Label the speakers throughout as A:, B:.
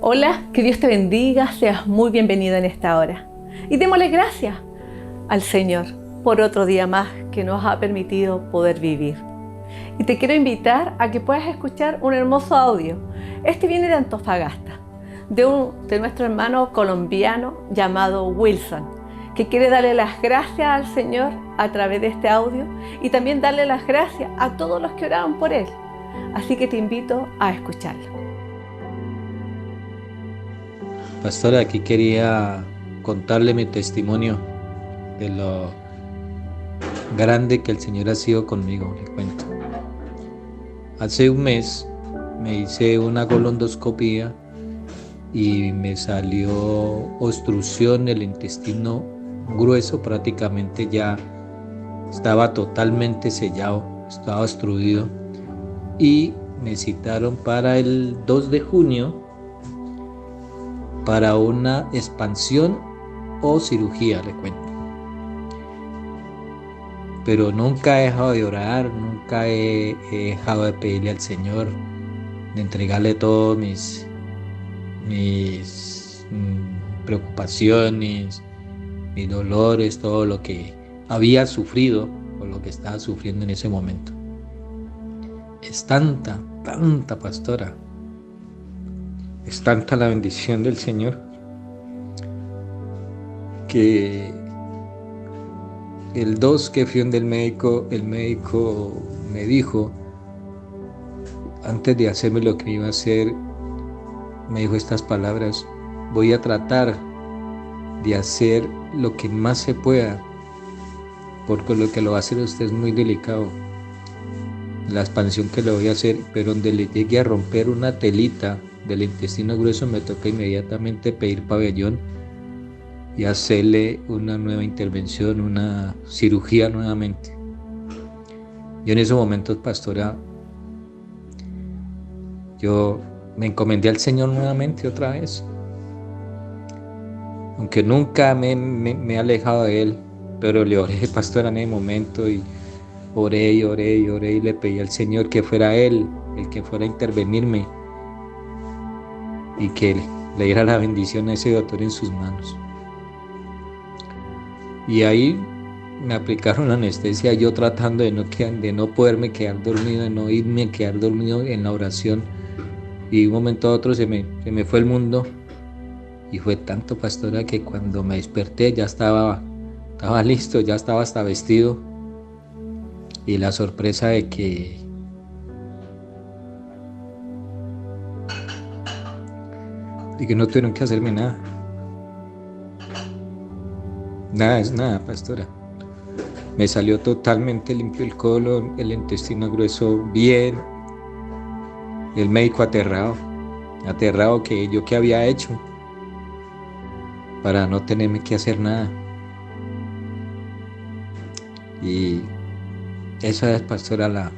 A: Hola, que Dios te bendiga, seas muy bienvenido en esta hora. Y démosle gracias al Señor por otro día más que nos ha permitido poder vivir. Y te quiero invitar a que puedas escuchar un hermoso audio. Este viene de Antofagasta, de nuestro hermano colombiano llamado Wilson, que quiere darle las gracias al Señor a través de este audio y también darle las gracias a todos los que oraron por él. Así que te invito a escucharlo.
B: Pastora, aquí quería contarle mi testimonio de lo grande que el Señor ha sido conmigo, le cuento. Hace un mes me hice una colondoscopía y me salió obstrucción del intestino grueso, prácticamente ya estaba totalmente sellado, estaba obstruido y me citaron para el 2 de junio para una expansión o cirugía, le cuento. Pero nunca he dejado de orar, nunca he dejado de pedirle al Señor, de entregarle todos mis preocupaciones, mis dolores, todo lo que había sufrido o lo que estaba sufriendo en ese momento. Es tanta pastora, es tanta la bendición del Señor que el 2 que fui donde el médico me dijo, antes de hacerme lo que iba a hacer, me dijo estas palabras: voy a tratar de hacer lo que más se pueda, porque lo que lo va a hacer usted es muy delicado, la expansión que le voy a hacer, pero donde le llegue a romper una telita del intestino grueso me toca inmediatamente pedir pabellón y hacerle una nueva intervención, una cirugía nuevamente. Yo en esos momentos, pastora, yo me encomendé al Señor nuevamente otra vez, aunque nunca me he alejado de Él, pero le oré, pastora, en ese momento, y oré y le pedí al Señor que fuera Él el que fuera a intervenirme y que le diera la bendición a ese doctor en sus manos. Y ahí me aplicaron la anestesia, yo tratando de no poderme quedar dormido, de no irme a quedar dormido en la oración. Y de un momento a otro se me fue el mundo. Y fue tanto, pastora, que cuando me desperté ya estaba listo, ya estaba hasta vestido. Y la sorpresa de que no tuvieron que hacerme nada. Nada es nada, pastora. Me salió totalmente limpio el colon, el intestino grueso bien. El médico aterrado que yo qué había hecho para no tenerme que hacer nada. Y esa es, pastora,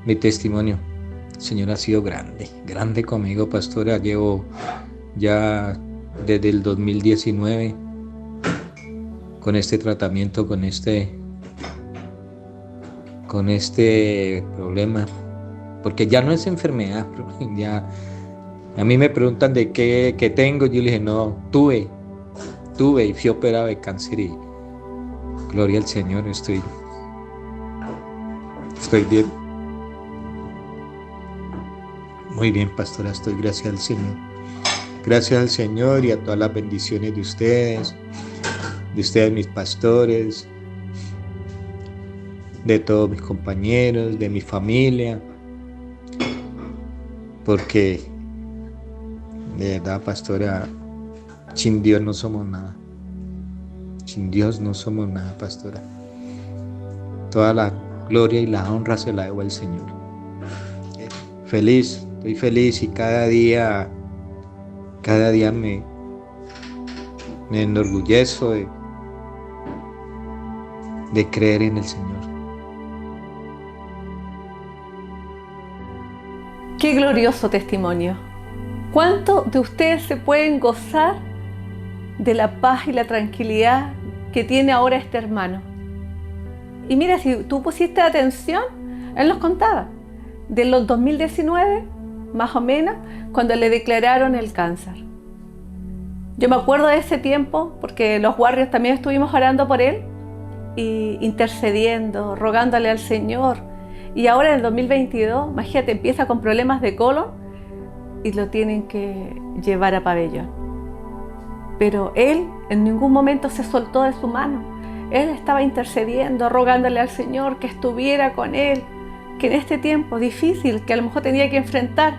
B: mi testimonio. El Señor ha sido grande conmigo, pastora. Llevo ya desde el 2019 con este tratamiento, con este problema, porque ya no es enfermedad. Ya a mí me preguntan de qué tengo, yo le dije no, tuve y fui operado de cáncer y gloria al Señor, estoy bien, muy bien, pastora, estoy, gracias al Señor y a todas las bendiciones de ustedes mis pastores, de todos mis compañeros, de mi familia, porque de verdad, pastora, sin Dios no somos nada. Sin Dios no somos nada, pastora. Toda la gloria y la honra se la debo al Señor. Estoy feliz y cada día me enorgullezco de creer en el Señor.
A: Qué glorioso testimonio. ¿Cuántos de ustedes se pueden gozar de la paz y la tranquilidad que tiene ahora este hermano? Y mira, si tú pusiste atención, él nos contaba, de los 2019 más o menos, cuando le declararon el cáncer. Yo me acuerdo de ese tiempo porque los guardias también estuvimos orando por él y intercediendo, rogándole al Señor. Y ahora en el 2022, imagínate, empieza con problemas de colon y lo tienen que llevar a pabellón. Pero él en ningún momento se soltó de su mano. Él estaba intercediendo, rogándole al Señor que estuviera con él, que en este tiempo difícil que a lo mejor tenía que enfrentar,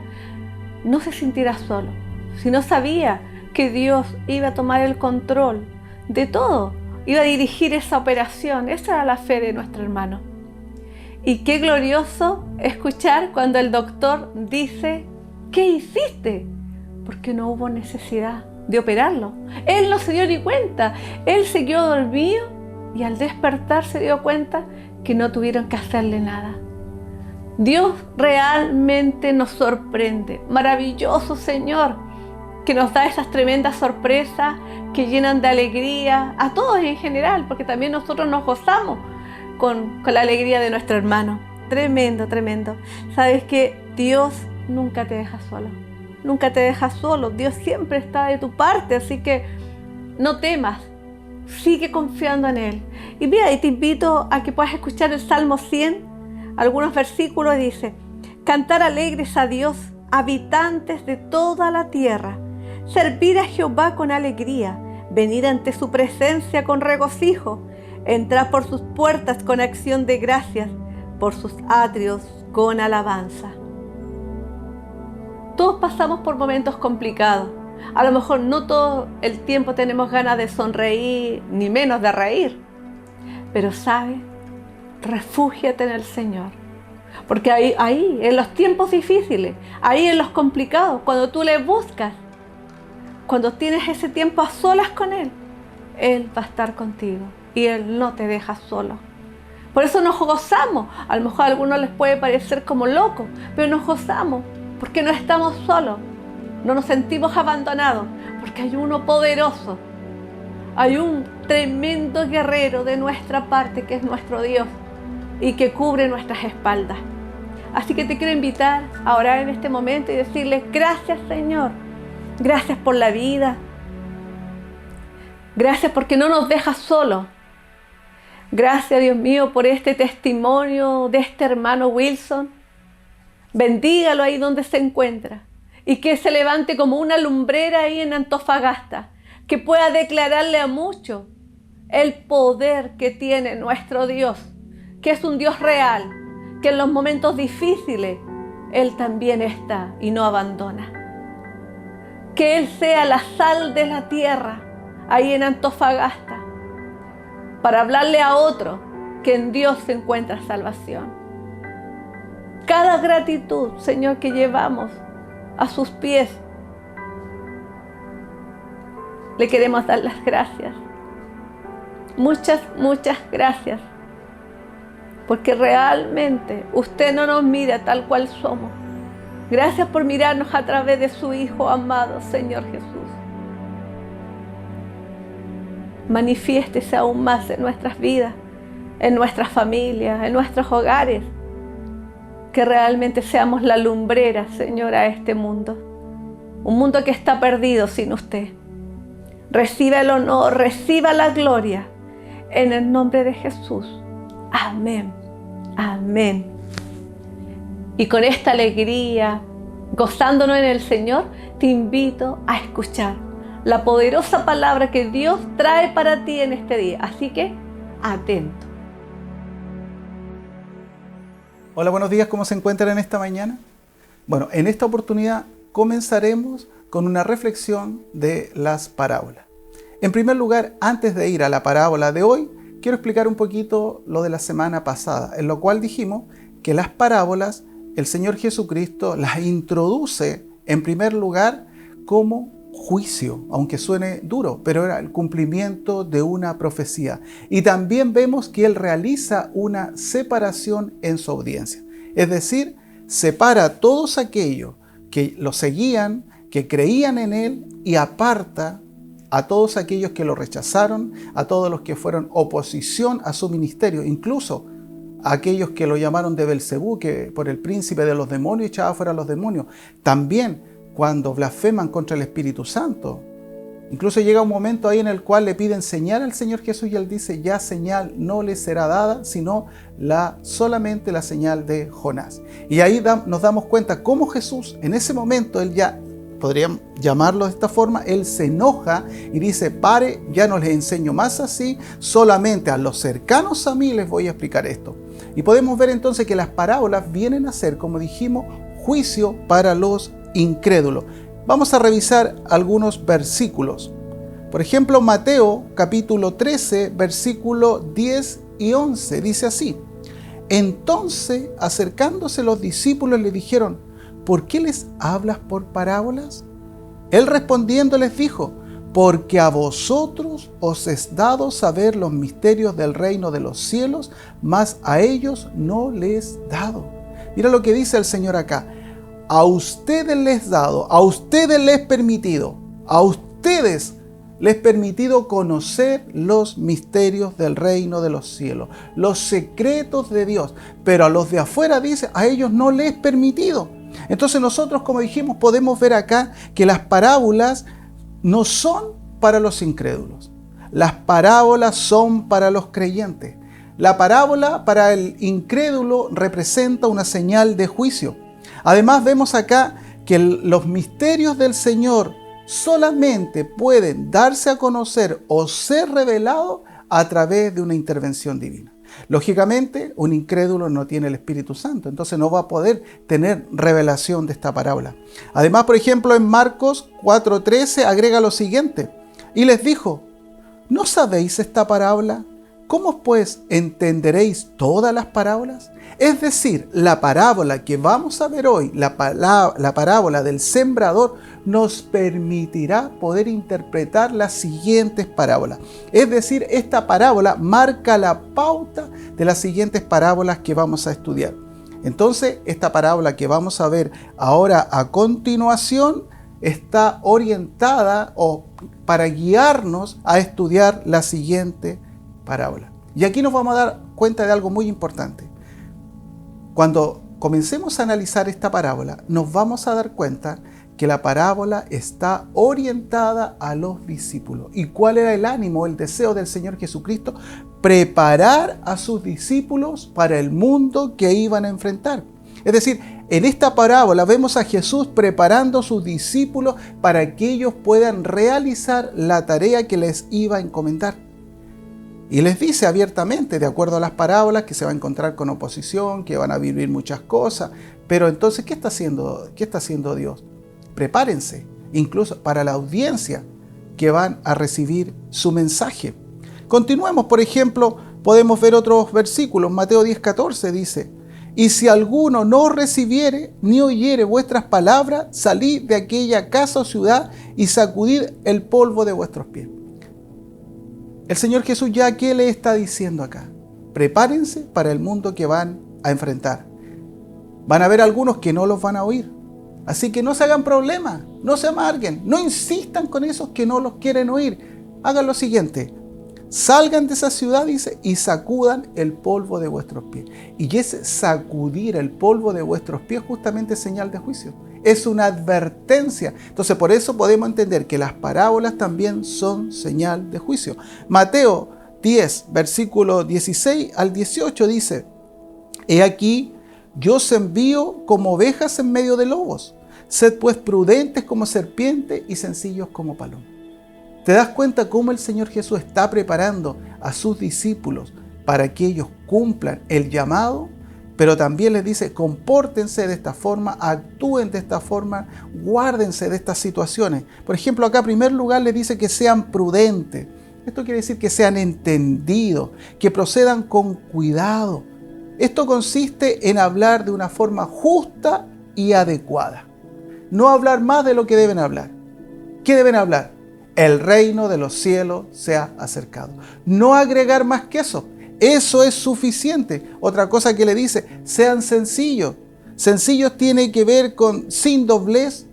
A: no se sintiera solo, sino sabía que Dios iba a tomar el control de todo, iba a dirigir esa operación. Esa era la fe de nuestro hermano. Y qué glorioso escuchar cuando el doctor dice: ¿qué hiciste? Porque no hubo necesidad de operarlo. Él no se dio ni cuenta, él siguió dormido y al despertar se dio cuenta que no tuvieron que hacerle nada. Dios realmente nos sorprende. Maravilloso Señor, que nos da esas tremendas sorpresas que llenan de alegría a todos en general, porque también nosotros nos gozamos con la alegría de nuestro hermano. Tremendo, tremendo. Sabes que Dios nunca te deja solo. Nunca te deja solo. Dios siempre está de tu parte, así que no temas. Sigue confiando en Él. Y mira, y te invito a que puedas escuchar el Salmo 100. Algunos versículos dice: cantar alegres a Dios, habitantes de toda la tierra. Servir a Jehová con alegría. Venir ante su presencia con regocijo. Entrar por sus puertas con acción de gracias. Por sus atrios con alabanza. Todos pasamos por momentos complicados. A lo mejor no todo el tiempo tenemos ganas de sonreír, ni menos de reír. Pero ¿sabes? Refúgiate en el Señor. Porque ahí, en los tiempos difíciles, ahí en los complicados, cuando tú le buscas, cuando tienes ese tiempo a solas con Él, Él va a estar contigo y Él no te deja solo. Por eso nos gozamos. A lo mejor a algunos les puede parecer como loco, pero nos gozamos porque no estamos solos, no nos sentimos abandonados, porque hay uno poderoso, hay un tremendo guerrero de nuestra parte que es nuestro Dios y que cubre nuestras espaldas. Así que te quiero invitar a orar en este momento y decirle: gracias Señor, gracias por la vida, gracias porque no nos dejas solos. Gracias Dios mío por este testimonio de este hermano Wilson. Bendígalo ahí donde se encuentra y que se levante como una lumbrera ahí en Antofagasta, que pueda declararle a muchos el poder que tiene nuestro Dios, que es un Dios real, que en los momentos difíciles Él también está y no abandona. Que Él sea la sal de la tierra ahí en Antofagasta, para hablarle a otro que en Dios se encuentra salvación. Cada gratitud, Señor, que llevamos a sus pies, le queremos dar las gracias. Muchas, muchas gracias. Porque realmente usted no nos mira tal cual somos. Gracias por mirarnos a través de su Hijo amado, Señor Jesús. Manifiéstese aún más en nuestras vidas, en nuestras familias, en nuestros hogares. Que realmente seamos la lumbrera, Señor, a este mundo. Un mundo que está perdido sin usted. Reciba el honor, reciba la gloria. En el nombre de Jesús. Amén. Amén. Y con esta alegría, gozándonos en el Señor, te invito a escuchar la poderosa palabra que Dios trae para ti en este día. Así que, atento.
C: Hola, buenos días, ¿cómo se encuentran en esta mañana? Bueno, en esta oportunidad comenzaremos con una reflexión de las parábolas. En primer lugar, antes de ir a la parábola de hoy, quiero explicar un poquito lo de la semana pasada, en lo cual dijimos que las parábolas, el Señor Jesucristo las introduce en primer lugar como juicio, aunque suene duro, pero era el cumplimiento de una profecía. Y también vemos que Él realiza una separación en su audiencia. Es decir, separa a todos aquellos que lo seguían, que creían en Él, y aparta a todos aquellos que lo rechazaron, a todos los que fueron oposición a su ministerio, incluso aquellos que lo llamaron de Belcebú, que por el príncipe de los demonios echaba fuera a los demonios. También cuando blasfeman contra el Espíritu Santo. Incluso llega un momento ahí en el cual le piden señal al Señor Jesús y Él dice, ya señal no le será dada, sino solamente la señal de Jonás. Y ahí nos damos cuenta cómo Jesús, en ese momento, Él ya, podríamos llamarlo de esta forma, Él se enoja y dice, pare, ya no les enseño más así, solamente a los cercanos a mí les voy a explicar esto. Y podemos ver entonces que las parábolas vienen a ser, como dijimos, juicio para los incrédulos. Vamos a revisar algunos versículos. Por ejemplo, Mateo capítulo 13, versículo 10 y 11, dice así. Entonces, acercándose los discípulos, le dijeron, ¿por qué les hablas por parábolas? Él respondiendo les dijo, porque a vosotros os es dado saber los misterios del reino de los cielos, mas a ellos no les dado. Mira lo que dice el Señor acá. A ustedes les dado, a ustedes les permitido, a ustedes les permitido conocer los misterios del reino de los cielos, los secretos de Dios, pero a los de afuera dice, a ellos no les permitido. Entonces nosotros, como dijimos, podemos ver acá que las parábolas no son para los incrédulos, las parábolas son para los creyentes. La parábola para el incrédulo representa una señal de juicio. Además vemos acá que los misterios del Señor solamente pueden darse a conocer o ser revelados a través de una intervención divina. Lógicamente, un incrédulo no tiene el Espíritu Santo, entonces no va a poder tener revelación de esta parábola. Además, por ejemplo, en Marcos 4:13 agrega lo siguiente, y les dijo, ¿no sabéis esta parábola? ¿Cómo pues entenderéis todas las parábolas? Es decir, la parábola que vamos a ver hoy, la parábola del sembrador, nos permitirá poder interpretar las siguientes parábolas. Es decir, esta parábola marca la pauta de las siguientes parábolas que vamos a estudiar. Entonces, esta parábola que vamos a ver ahora a continuación está orientada para guiarnos a estudiar la siguiente parábola. Y aquí nos vamos a dar cuenta de algo muy importante. Cuando comencemos a analizar esta parábola, nos vamos a dar cuenta que la parábola está orientada a los discípulos. ¿Y cuál era el ánimo, el deseo del Señor Jesucristo? Preparar a sus discípulos para el mundo que iban a enfrentar. Es decir, en esta parábola vemos a Jesús preparando a sus discípulos para que ellos puedan realizar la tarea que les iba a encomendar. Y les dice abiertamente, de acuerdo a las parábolas, que se va a encontrar con oposición, que van a vivir muchas cosas. Pero entonces, ¿qué está haciendo Dios? Prepárense, incluso para la audiencia que van a recibir su mensaje. Continuemos, por ejemplo, podemos ver otros versículos. Mateo 10:14 dice, y si alguno no recibiere ni oyere vuestras palabras, salid de aquella casa o ciudad y sacudid el polvo de vuestros pies. El Señor Jesús ya, ¿qué le está diciendo acá? Prepárense para el mundo que van a enfrentar. Van a haber algunos que no los van a oír. Así que no se hagan problemas, no se amarguen, no insistan con esos que no los quieren oír. Hagan lo siguiente, salgan de esa ciudad, dice, y sacudan el polvo de vuestros pies. Y ese sacudir el polvo de vuestros pies justamente es señal de juicio. Es una advertencia. Entonces, por eso podemos entender que las parábolas también son señal de juicio. Mateo 10, versículo 16 al 18 dice, he aquí, yo os envío como ovejas en medio de lobos. Sed pues prudentes como serpientes y sencillos como palomas. ¿Te das cuenta cómo el Señor Jesús está preparando a sus discípulos para que ellos cumplan el llamado? Pero también les dice, compórtense de esta forma, actúen de esta forma, guárdense de estas situaciones. Por ejemplo, acá en primer lugar les dice que sean prudentes. Esto quiere decir que sean entendidos, que procedan con cuidado. Esto consiste en hablar de una forma justa y adecuada. No hablar más de lo que deben hablar. ¿Qué deben hablar? El reino de los cielos se ha acercado. No agregar más que eso. Eso es suficiente. Otra cosa que le dice, sean sencillos. Sencillos tiene que ver con sin doblez,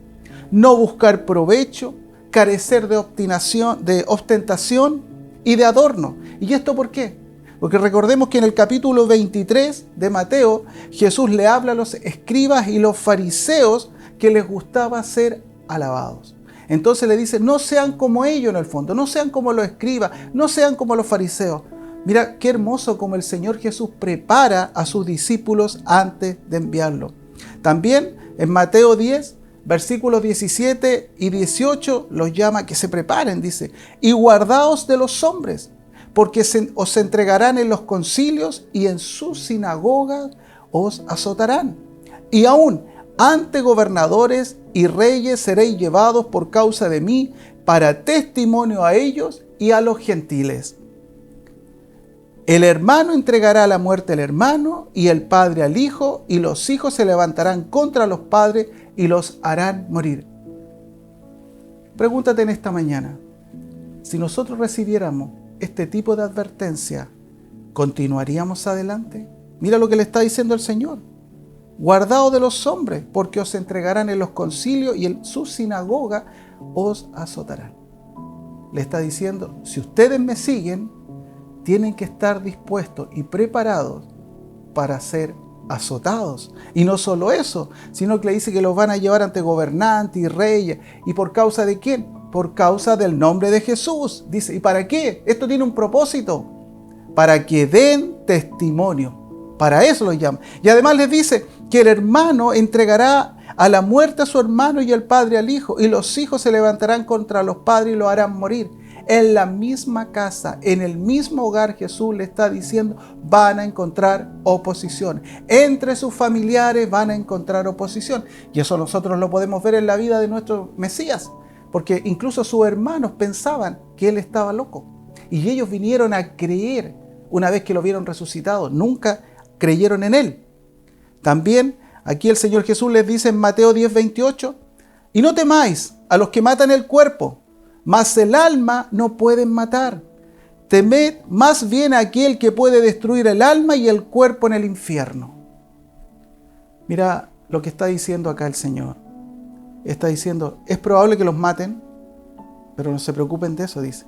C: no buscar provecho, carecer de ostentación y de adorno. ¿Y esto por qué? Porque recordemos que en el capítulo 23 de Mateo, Jesús le habla a los escribas y los fariseos que les gustaba ser alabados. Entonces le dice, no sean como ellos en el fondo, no sean como los escribas, no sean como los fariseos. Mira qué hermoso como el Señor Jesús prepara a sus discípulos antes de enviarlo. También en Mateo 10, versículos 17 y 18 los llama a que se preparen, dice, y guardaos de los hombres, porque os entregarán en los concilios y en sus sinagogas os azotarán. Y aún ante gobernadores y reyes seréis llevados por causa de mí para testimonio a ellos y a los gentiles. El hermano entregará a la muerte al hermano y el padre al hijo, y los hijos se levantarán contra los padres y los harán morir. Pregúntate en esta mañana, si nosotros recibiéramos este tipo de advertencia, ¿continuaríamos adelante? Mira lo que le está diciendo el Señor. Guardaos de los hombres, porque os entregarán en los concilios y en su sinagoga os azotarán. Le está diciendo, si ustedes me siguen, tienen que estar dispuestos y preparados para ser azotados. Y no solo eso, sino que le dice que los van a llevar ante gobernantes y reyes. ¿Y por causa de quién? Por causa del nombre de Jesús. Dice, ¿y para qué? Esto tiene un propósito. Para que den testimonio. Para eso lo llama. Y además les dice que el hermano entregará a la muerte a su hermano y el padre al hijo. Y los hijos se levantarán contra los padres y lo harán morir. En la misma casa, en el mismo hogar, Jesús le está diciendo, van a encontrar oposición. Entre sus familiares van a encontrar oposición. Y eso nosotros lo podemos ver en la vida de nuestro Mesías. Porque incluso sus hermanos pensaban que él estaba loco. Y ellos vinieron a creer una vez que lo vieron resucitado. Nunca creyeron en él. También aquí el Señor Jesús les dice en Mateo 10:28, y no temáis a los que matan el cuerpo, mas el alma no pueden matar. Temed más bien a aquel que puede destruir el alma y el cuerpo en el infierno. Mira lo que está diciendo acá el Señor. Está diciendo, es probable que los maten, pero no se preocupen de eso, dice.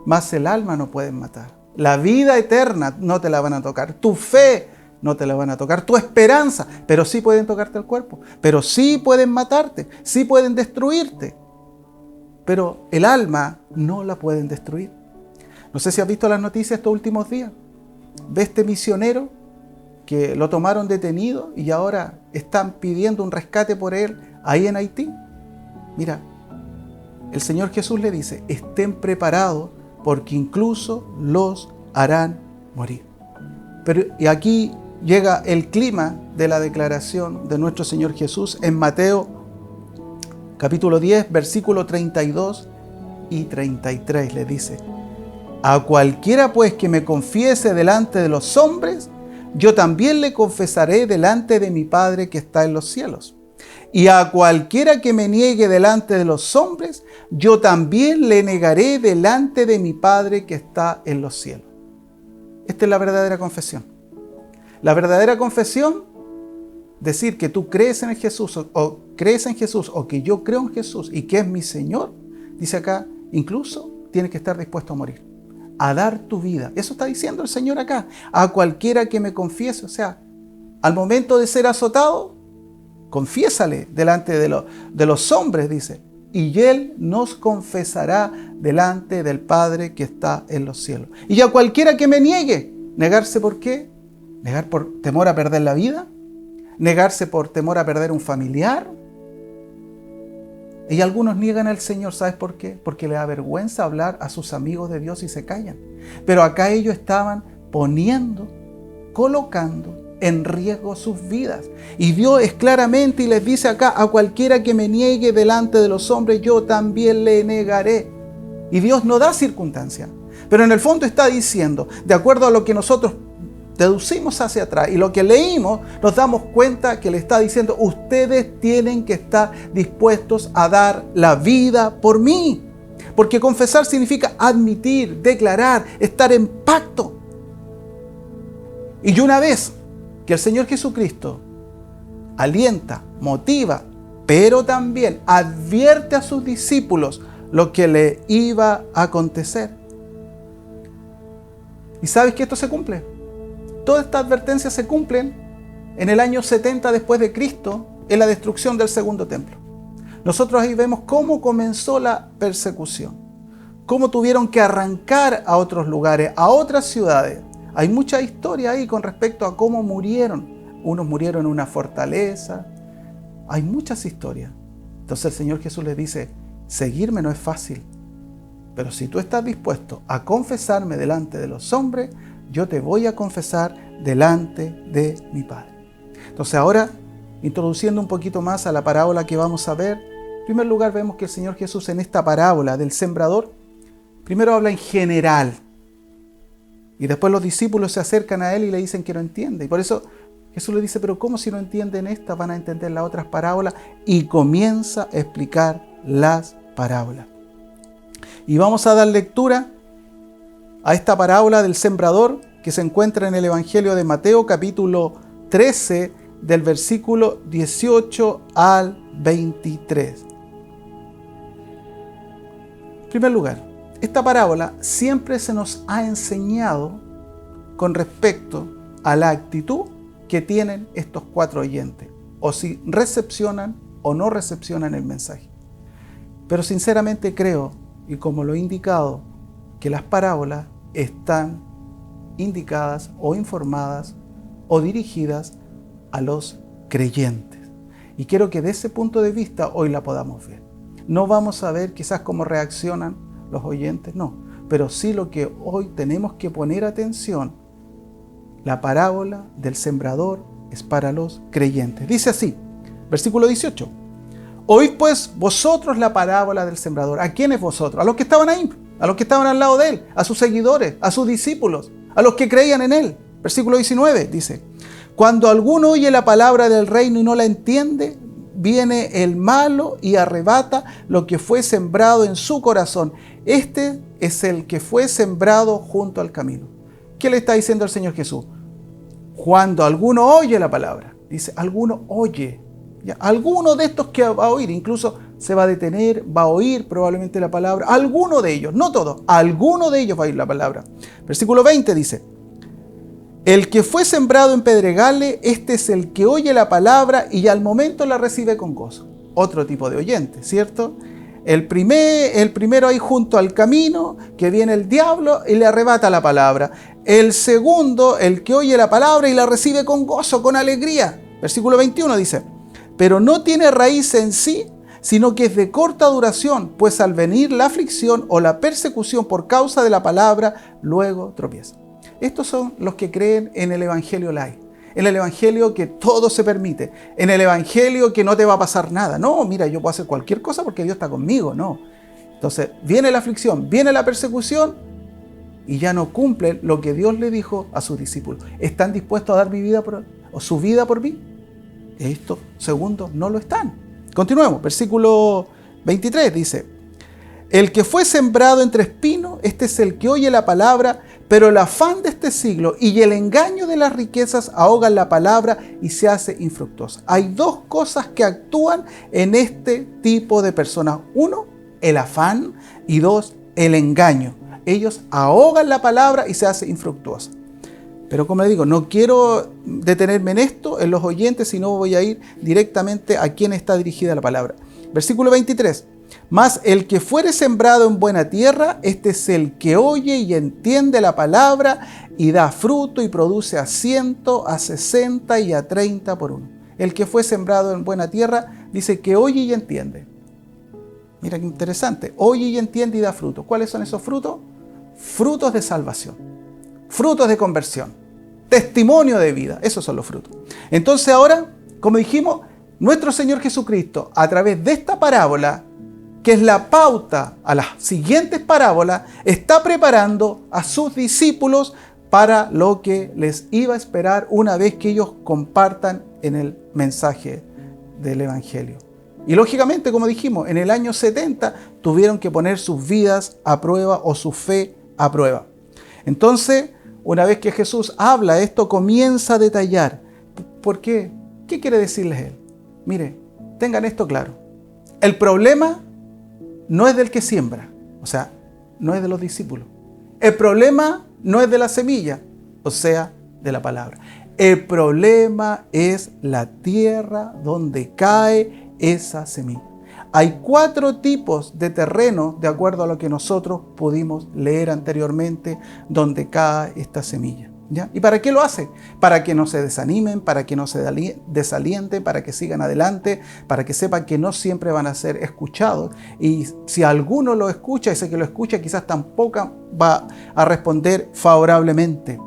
C: Mas el alma no pueden matar. La vida eterna no te la van a tocar. Tu fe no te la van a tocar. Tu esperanza, pero sí pueden tocarte el cuerpo. Pero sí pueden matarte. Sí pueden destruirte. Pero el alma no la pueden destruir. No sé si has visto las noticias estos últimos días. ¿Ves este misionero que lo tomaron detenido y ahora están pidiendo un rescate por él ahí en Haití? Mira, el Señor Jesús le dice, estén preparados porque incluso los harán morir. Y aquí llega el clima de la declaración de nuestro Señor Jesús en Mateo capítulo 10, versículo 32 y 33, le dice, a cualquiera pues que me confiese delante de los hombres, yo también le confesaré delante de mi Padre que está en los cielos. Y a cualquiera que me niegue delante de los hombres, yo también le negaré delante de mi Padre que está en los cielos. Esta es la verdadera confesión. La verdadera confesión, decir que tú crees en Jesús o crees en Jesús o que yo creo en Jesús y que es mi Señor, dice acá, incluso tienes que estar dispuesto a morir, a dar tu vida. Eso está diciendo el Señor acá. A cualquiera que me confiese, o sea, al momento de ser azotado, confiésale delante de los hombres, dice, y Él nos confesará delante del Padre que está en los cielos. Y a cualquiera que me niegue, ¿negarse por qué? ¿Negar por temor a perder la vida? ¿Negarse por temor a perder un familiar? Y algunos niegan al Señor, ¿sabes por qué? Porque les da vergüenza hablar a sus amigos de Dios y se callan. Pero acá ellos estaban colocando en riesgo sus vidas. Y Dios es claramente y les dice acá, a cualquiera que me niegue delante de los hombres, yo también le negaré. Y Dios no da circunstancia. Pero en el fondo está diciendo, de acuerdo a lo que nosotros deducimos hacia atrás y lo que leímos, nos damos cuenta que le está diciendo, ustedes tienen que estar dispuestos a dar la vida por mí. Porque confesar significa admitir, declarar, estar en pacto. Y una vez que el Señor Jesucristo alienta, motiva, pero también advierte a sus discípulos lo que le iba a acontecer, ¿Y sabes que esto se cumple? Todas estas advertencias se cumplen en el año 70 después de Cristo, en la destrucción del segundo templo. Nosotros ahí vemos cómo comenzó la persecución, cómo tuvieron que arrancar a otros lugares, a otras ciudades. Hay mucha historia ahí con respecto a cómo murieron. Unos murieron en una fortaleza. Hay muchas historias. Entonces el Señor Jesús les dice, seguirme no es fácil, pero si tú estás dispuesto a confesarme delante de los hombres, yo te voy a confesar delante de mi Padre. Entonces ahora, introduciendo un poquito más a la parábola que vamos a ver, en primer lugar vemos que el Señor Jesús en esta parábola del sembrador, primero habla en general, y después los discípulos se acercan a Él y le dicen que no entiende. Y por eso Jesús le dice, pero ¿cómo si no entienden esta? Van a entender las otras parábolas. Y comienza a explicar las parábolas. Y vamos a dar lectura a esta parábola del sembrador que se encuentra en el Evangelio de Mateo, capítulo 13, del versículo 18 al 23. En primer lugar, esta parábola siempre se nos ha enseñado con respecto a la actitud que tienen estos 4 oyentes, o si recepcionan o no recepcionan el mensaje. Pero sinceramente creo, y como lo he indicado, que las parábolas están indicadas o informadas o dirigidas a los creyentes. Y quiero que de ese punto de vista hoy la podamos ver. No vamos a ver quizás cómo reaccionan los oyentes, no, pero sí lo que hoy tenemos que poner atención. La parábola del sembrador es para los creyentes. Dice así, versículo 18. Oíd pues vosotros la parábola del sembrador. ¿A quiénes vosotros? A los que estaban ahí, a los que estaban al lado de él, a sus seguidores, a sus discípulos, a los que creían en él. Versículo 19 dice, cuando alguno oye la palabra del reino y no la entiende, viene el malo y arrebata lo que fue sembrado en su corazón. Este es el que fue sembrado junto al camino. ¿Qué le está diciendo el Señor Jesús? Cuando alguno oye la palabra, dice, alguno oye. ¿Ya? Alguno de estos que va a oír, incluso se va a detener, va a oír probablemente la palabra. Alguno de ellos, no todos, alguno de ellos va a oír la palabra. Versículo 20 dice, el que fue sembrado en pedregales, este es el que oye la palabra y al momento la recibe con gozo. Otro tipo de oyente, ¿cierto? El primero ahí junto al camino, que viene el diablo y le arrebata la palabra. El segundo, el que oye la palabra y la recibe con gozo, con alegría. Versículo 21 dice, pero no tiene raíz en sí, sino que es de corta duración, pues al venir la aflicción o la persecución por causa de la palabra, luego tropieza. Estos son los que creen en el Evangelio light, en el Evangelio que todo se permite, en el Evangelio que no te va a pasar nada. No, mira, yo puedo hacer cualquier cosa porque Dios está conmigo, no. Entonces, viene la aflicción, viene la persecución y ya no cumplen lo que Dios le dijo a sus discípulos. ¿Están dispuestos a dar su vida por mí? Estos segundos no lo están. Continuemos, versículo 23 dice, el que fue sembrado entre espinos, este es el que oye la palabra, pero el afán de este siglo y el engaño de las riquezas ahogan la palabra y se hace infructuosa. Hay 2 cosas que actúan en este tipo de personas. 1, el afán, y 2, el engaño. Ellos ahogan la palabra y se hace infructuosa. Pero como les digo, no quiero detenerme en esto, en los oyentes, sino voy a ir directamente a quien está dirigida la palabra. Versículo 23. Mas el que fuere sembrado en buena tierra, este es el que oye y entiende la palabra y da fruto y produce a 100, a 60 y a 30 por uno. El que fue sembrado en buena tierra dice que oye y entiende. Mira qué interesante. Oye y entiende y da fruto. ¿Cuáles son esos frutos? Frutos de salvación. Frutos de conversión, testimonio de vida, esos son los frutos. Entonces ahora, como dijimos, nuestro Señor Jesucristo, a través de esta parábola, que es la pauta a las siguientes parábolas, está preparando a sus discípulos para lo que les iba a esperar una vez que ellos compartan en el mensaje del Evangelio. Y lógicamente, como dijimos, en el año 70 tuvieron que poner sus vidas a prueba o su fe a prueba. Entonces, una vez que Jesús habla esto, comienza a detallar. ¿Por qué? ¿Qué quiere decirles él? Mire, tengan esto claro. El problema no es del que siembra, o sea, no es de los discípulos. El problema no es de la semilla, o sea, de la palabra. El problema es la tierra donde cae esa semilla. Hay 4 tipos de terreno, de acuerdo a lo que nosotros pudimos leer anteriormente, donde cae esta semilla. ¿Ya? ¿Y para qué lo hace? Para que no se desanimen, para que no se desalienten, para que sigan adelante, para que sepan que no siempre van a ser escuchados. Y si alguno lo escucha, ese que lo escucha quizás tampoco va a responder favorablemente.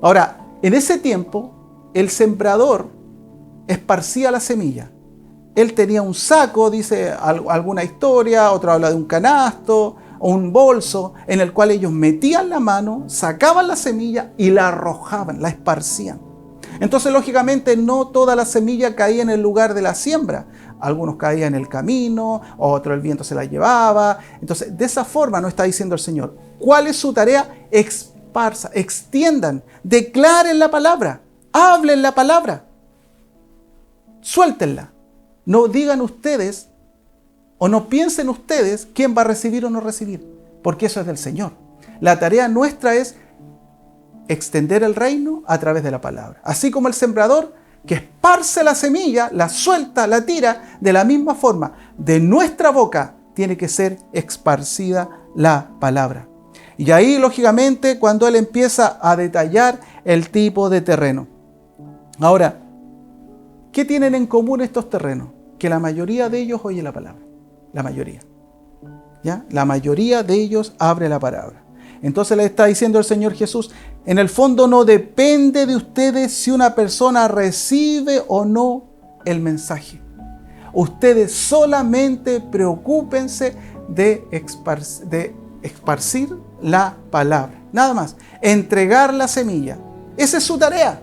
C: Ahora, en ese tiempo, el sembrador esparcía la semilla. Él tenía un saco, dice alguna historia, otro habla de un canasto o un bolso, en el cual ellos metían la mano, sacaban la semilla y la arrojaban, la esparcían. Entonces, lógicamente, no toda la semilla caía en el lugar de la siembra. Algunos caían en el camino, otro el viento se la llevaba. Entonces, de esa forma nos está diciendo el Señor. ¿Cuál es su tarea? Esparza, extiendan, declaren la palabra, hablen la palabra, suéltenla. No digan ustedes o no piensen ustedes quién va a recibir o no recibir, porque eso es del Señor. La tarea nuestra es extender el reino a través de la palabra. Así como el sembrador que esparce la semilla, la suelta, la tira, de la misma forma, de nuestra boca tiene que ser esparcida la palabra. Y ahí, lógicamente, cuando él empieza a detallar el tipo de terreno. Ahora, ¿qué tienen en común estos terrenos? Que la mayoría de ellos oye la palabra. La mayoría. ¿Ya? La mayoría de ellos abre la palabra. Entonces le está diciendo el Señor Jesús, en el fondo no depende de ustedes si una persona recibe o no el mensaje. Ustedes solamente preocúpense de esparcir la palabra. Nada más. Entregar la semilla. Esa es su tarea.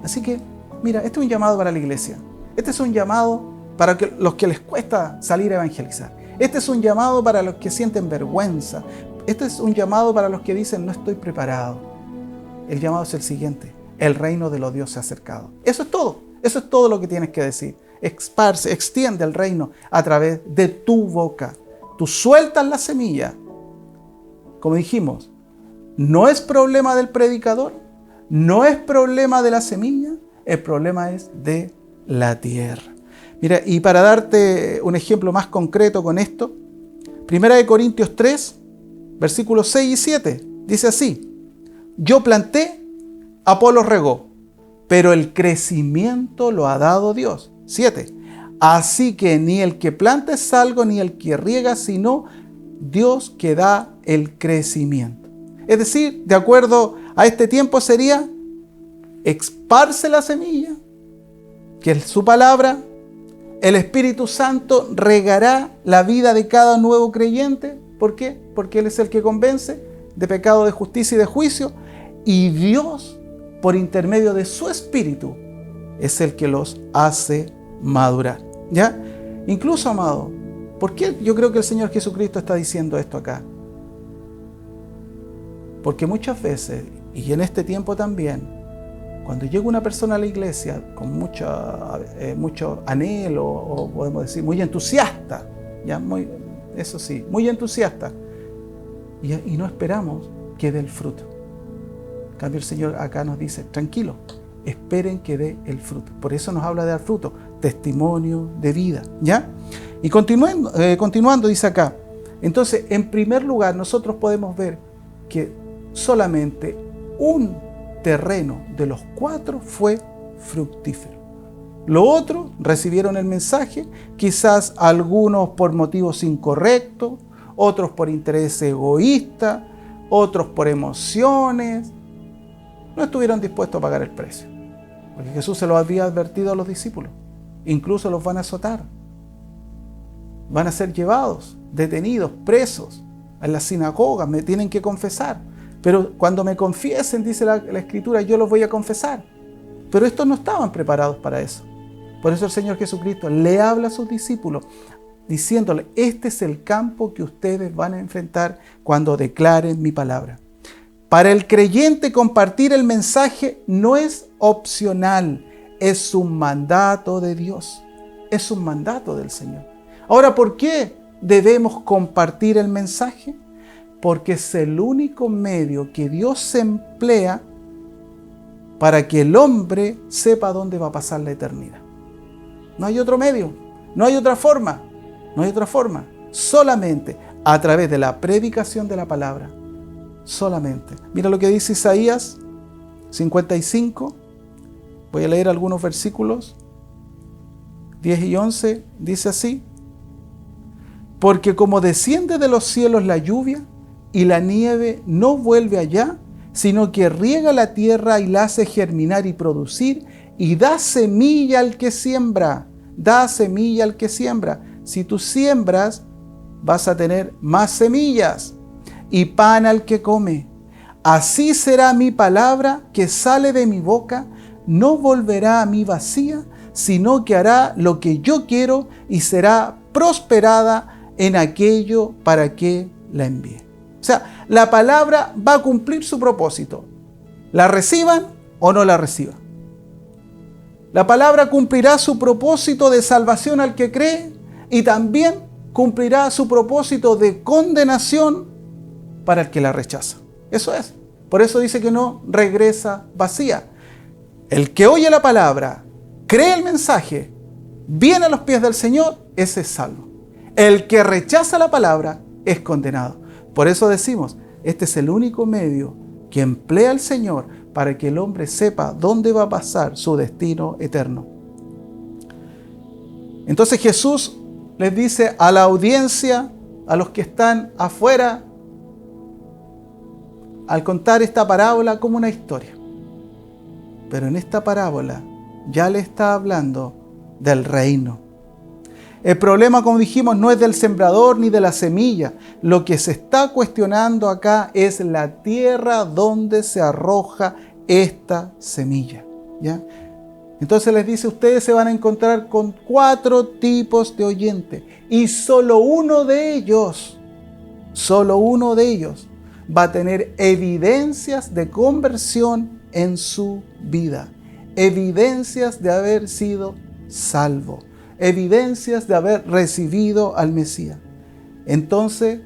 C: Así que, mira, este es un llamado para la iglesia. Este es un llamado para los que les cuesta salir a evangelizar. Este es un llamado para los que sienten vergüenza. Este es un llamado para los que dicen, no estoy preparado. El llamado es el siguiente. El reino de los dioses se ha acercado. Eso es todo. Eso es todo lo que tienes que decir. Esparce, extiende el reino a través de tu boca. Tú sueltas la semilla. Como dijimos, no es problema del predicador, no es problema de la semilla, el problema es de la tierra. Mira, y para darte un ejemplo más concreto con esto, 1 Corintios 3, versículos 6 y 7, dice así: yo planté, Apolo regó, pero el crecimiento lo ha dado Dios. 7. Así que ni el que planta es algo, ni el que riega, sino Dios que da el crecimiento. Es decir, de acuerdo a este tiempo sería, esparce la semilla, que es su palabra. El Espíritu Santo regará la vida de cada nuevo creyente. ¿Por qué? Porque Él es el que convence de pecado, de justicia y de juicio. Y Dios, por intermedio de su Espíritu, es el que los hace madurar. ¿Ya? Incluso, amado, ¿por qué yo creo que el Señor Jesucristo está diciendo esto acá? Porque muchas veces, y en este tiempo también, cuando llega una persona a la iglesia con mucho anhelo, o podemos decir muy entusiasta, ¿ya? Eso sí, muy entusiasta, y no esperamos que dé el fruto. En cambio, el Señor acá nos dice, tranquilo, esperen que dé el fruto. Por eso nos habla de dar fruto, testimonio de vida, ¿ya? Y continuando, dice acá, entonces, en primer lugar, nosotros podemos ver que solamente un terreno de los 4 fue fructífero. Lo otro, recibieron el mensaje, quizás algunos por motivos incorrectos, otros por interés egoísta, otros por emociones. No estuvieron dispuestos a pagar el precio, porque Jesús se lo había advertido a los discípulos. Incluso los van a azotar, van a ser llevados, detenidos, presos en las sinagogas, me tienen que confesar. Pero cuando me confiesen, dice la Escritura, yo los voy a confesar. Pero estos no estaban preparados para eso. Por eso el Señor Jesucristo le habla a sus discípulos, diciéndole, este es el campo que ustedes van a enfrentar cuando declaren mi palabra. Para el creyente, compartir el mensaje no es opcional, es un mandato de Dios, es un mandato del Señor. Ahora, ¿por qué debemos compartir el mensaje? porque es el único medio que Dios emplea para que el hombre sepa dónde va a pasar la eternidad. No hay otro medio, no hay otra forma, no hay otra forma. Solamente a través de la predicación de la palabra. Solamente. Mira lo que dice Isaías 55. Voy a leer algunos versículos. 10 y 11 dice así: porque como desciende de los cielos la lluvia y la nieve no vuelve allá, sino que riega la tierra y la hace germinar y producir, y da semilla al que siembra. Da semilla al que siembra. Si tú siembras, vas a tener más semillas, y pan al que come. Así será mi palabra que sale de mi boca, no volverá a mí vacía, sino que hará lo que yo quiero y será prosperada en aquello para que la envíe. O sea, la palabra va a cumplir su propósito. La reciban o no la reciban. La palabra cumplirá su propósito de salvación al que cree y también cumplirá su propósito de condenación para el que la rechaza. Eso es. Por eso dice que no regresa vacía. El que oye la palabra, cree el mensaje, viene a los pies del Señor, ese es salvo. El que rechaza la palabra es condenado. Por eso decimos, este es el único medio que emplea el Señor para que el hombre sepa dónde va a pasar su destino eterno. Entonces Jesús les dice a la audiencia, a los que están afuera, al contar esta parábola como una historia. Pero en esta parábola ya le está hablando del reino. El problema, como dijimos, no es del sembrador ni de la semilla. Lo que se está cuestionando acá es la tierra donde se arroja esta semilla. ¿Ya? Entonces les dice, ustedes se van a encontrar con 4 tipos de oyentes. Y solo uno de ellos va a tener evidencias de conversión en su vida. Evidencias de haber sido salvo. Evidencias de haber recibido al Mesías. Entonces,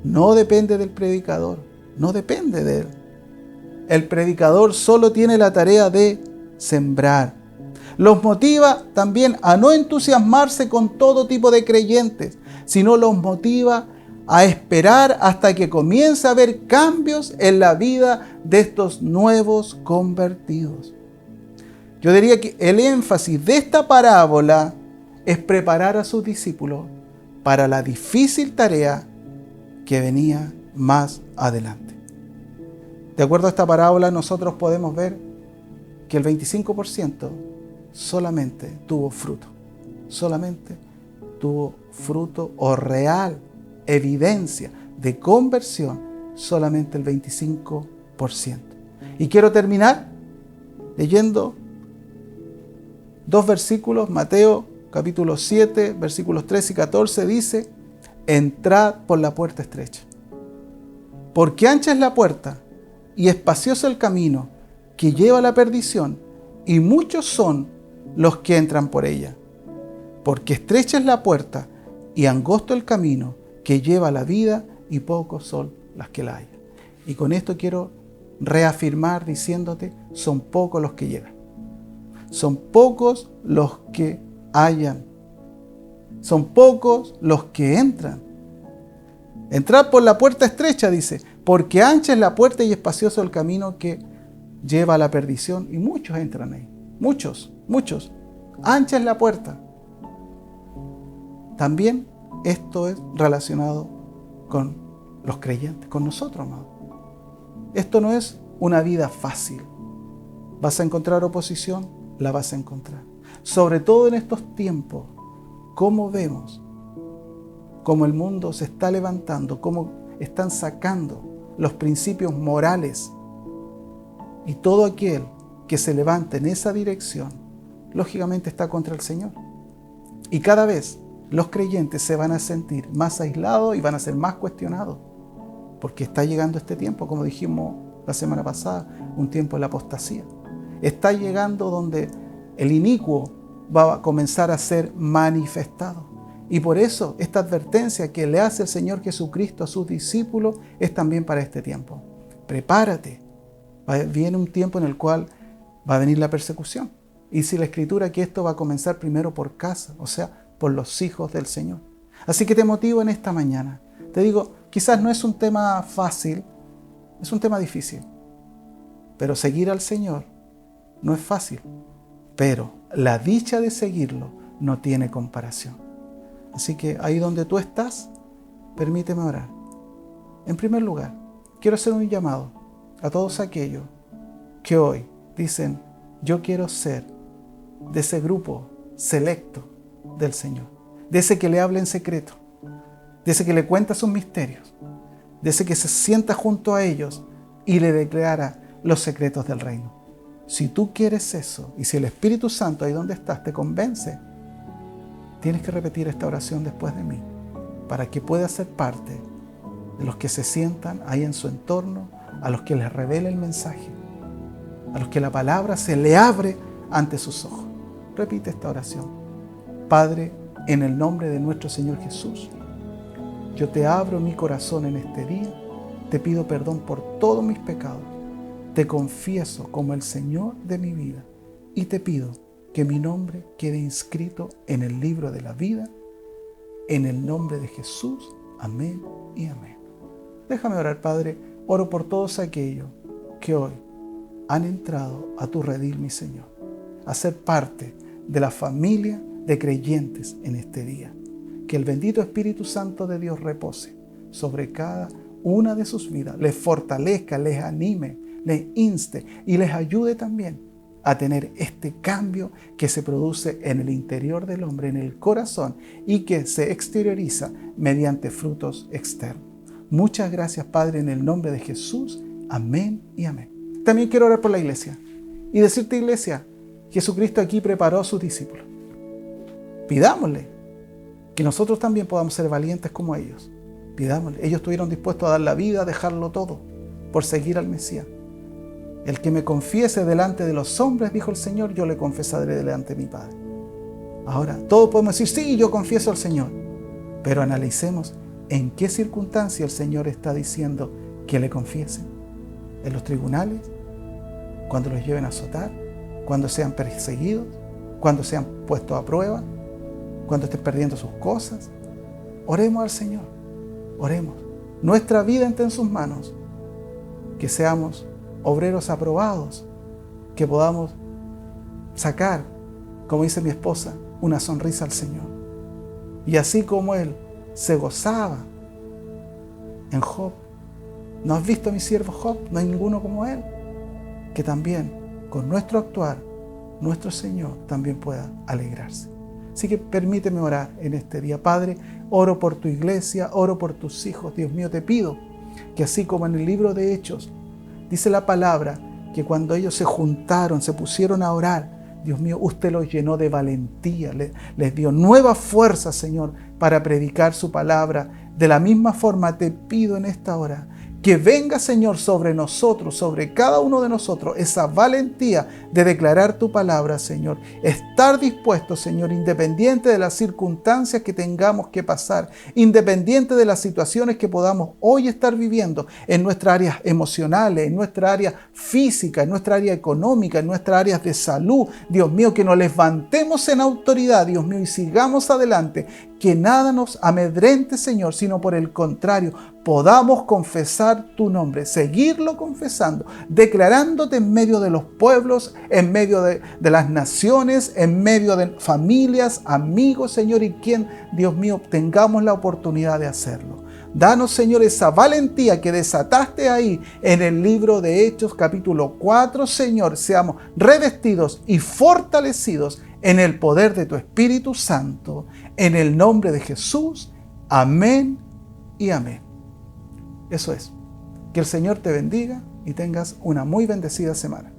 C: no depende del predicador, no depende de él. El predicador solo tiene la tarea de sembrar. Los motiva también a no entusiasmarse con todo tipo de creyentes, sino los motiva a esperar hasta que comience a haber cambios en la vida de estos nuevos convertidos. Yo diría que el énfasis de esta parábola es preparar a sus discípulos para la difícil tarea que venía más adelante. De acuerdo a esta parábola, nosotros podemos ver que el 25% solamente tuvo fruto. Solamente tuvo fruto o real evidencia de conversión, solamente el 25%. Y quiero terminar leyendo 2 versículos. Mateo capítulo 7, versículos 13 y 14 dice: entrad por la puerta estrecha, porque ancha es la puerta y espacioso el camino que lleva a la perdición, y muchos son los que entran por ella. Porque estrecha es la puerta y angosto el camino que lleva a la vida, y pocos son las que la hallan. Y con esto quiero reafirmar diciéndote, son pocos los que llegan. Son pocos los que hallan. Son pocos los que entran. Entrad por la puerta estrecha, dice, porque ancha es la puerta y espacioso el camino que lleva a la perdición, y muchos entran ahí. Muchos. Ancha es la puerta. También esto es relacionado con los creyentes, con nosotros, amados. Esto no es una vida fácil. ¿Vas a encontrar oposición? La vas a encontrar. Sobre todo en estos tiempos, cómo vemos cómo el mundo se está levantando, cómo están sacando los principios morales, y todo aquel que se levante en esa dirección, lógicamente está contra el Señor. Y cada vez los creyentes se van a sentir más aislados y van a ser más cuestionados, porque está llegando este tiempo, como dijimos la semana pasada, un tiempo de la apostasía. Está llegando donde el inicuo va a comenzar a ser manifestado. Y por eso esta advertencia que le hace el Señor Jesucristo a sus discípulos es también para este tiempo. Prepárate. Viene un tiempo en el cual va a venir la persecución. Y dice la Escritura que esto va a comenzar primero por casa, o sea, por los hijos del Señor. Así que te motivo en esta mañana. Te digo, quizás no es un tema fácil, es un tema difícil. Pero seguir al Señor no es fácil. Pero la dicha de seguirlo no tiene comparación. Así que ahí donde tú estás, permíteme orar. En primer lugar, quiero hacer un llamado a todos aquellos que hoy dicen, yo quiero ser de ese grupo selecto del Señor, de ese que le habla en secreto, de ese que le cuenta sus misterios, de ese que se sienta junto a ellos y le declara los secretos del reino. Si tú quieres eso, y si el Espíritu Santo ahí donde estás te convence, tienes que repetir esta oración después de mí, para que puedas ser parte de los que se sientan ahí en su entorno, a los que les revela el mensaje, a los que la palabra se le abre ante sus ojos. Repite esta oración. Padre, en el nombre de nuestro Señor Jesús, yo te abro mi corazón en este día, te pido perdón por todos mis pecados, te confieso como el Señor de mi vida y te pido que mi nombre quede inscrito en el libro de la vida, en el nombre de Jesús. Amén y amén. Déjame orar, Padre. Oro por todos aquellos que hoy han entrado a tu redil, mi Señor, a ser parte de la familia de creyentes en este día. Que el bendito Espíritu Santo de Dios repose sobre cada una de sus vidas, les fortalezca, les anime, les inste y les ayude también a tener este cambio que se produce en el interior del hombre, en el corazón, y que se exterioriza mediante frutos externos. Muchas gracias, Padre, en el nombre de Jesús. Amén y amén. También quiero orar por la iglesia y decirte, iglesia, Jesucristo aquí preparó a sus discípulos. Pidámosle que nosotros también podamos ser valientes como ellos. Pidámosle. Ellos estuvieron dispuestos a dar la vida, a dejarlo todo por seguir al Mesías. El que me confiese delante de los hombres, dijo el Señor, yo le confesaré delante de mi Padre. Ahora, todos podemos decir, sí, yo confieso al Señor. Pero analicemos en qué circunstancia el Señor está diciendo que le confiesen. ¿En los tribunales? ¿Cuando los lleven a azotar? ¿Cuando sean perseguidos? ¿Cuando sean puestos a prueba? ¿Cuando estén perdiendo sus cosas? Oremos al Señor. Oremos. Nuestra vida está en sus manos. Que seamos obreros aprobados, que podamos sacar, como dice mi esposa, una sonrisa al Señor. Y así como Él se gozaba en Job, ¿no has visto a mi siervo Job? No hay ninguno como Él. Que también con nuestro actuar, nuestro Señor también pueda alegrarse. Así que permíteme orar en este día. Padre, oro por tu iglesia, oro por tus hijos. Dios mío, te pido que así como en el libro de Hechos, dice la palabra que cuando ellos se juntaron, se pusieron a orar, Dios mío, usted los llenó de valentía, les dio nueva fuerza, Señor, para predicar su palabra. De la misma forma te pido en esta hora que venga, Señor, sobre nosotros, sobre cada uno de nosotros, esa valentía de declarar tu palabra, Señor. Estar dispuesto, Señor, independiente de las circunstancias que tengamos que pasar, independiente de las situaciones que podamos hoy estar viviendo en nuestras áreas emocionales, en nuestra área física, en nuestra área económica, en nuestras áreas de salud. Dios mío, que nos levantemos en autoridad, Dios mío, y sigamos adelante. Que nada nos amedrente, Señor, sino por el contrario, podamos confesar tu nombre, seguirlo confesando, declarándote en medio de los pueblos, en medio de las naciones, en medio de familias, amigos, Señor, y quien, Dios mío, tengamos la oportunidad de hacerlo. Danos, Señor, esa valentía que desataste ahí en el libro de Hechos, capítulo 4, Señor, seamos revestidos y fortalecidos en el poder de tu Espíritu Santo, en el nombre de Jesús. Amén y amén. Eso es. Que el Señor te bendiga y tengas una muy bendecida semana.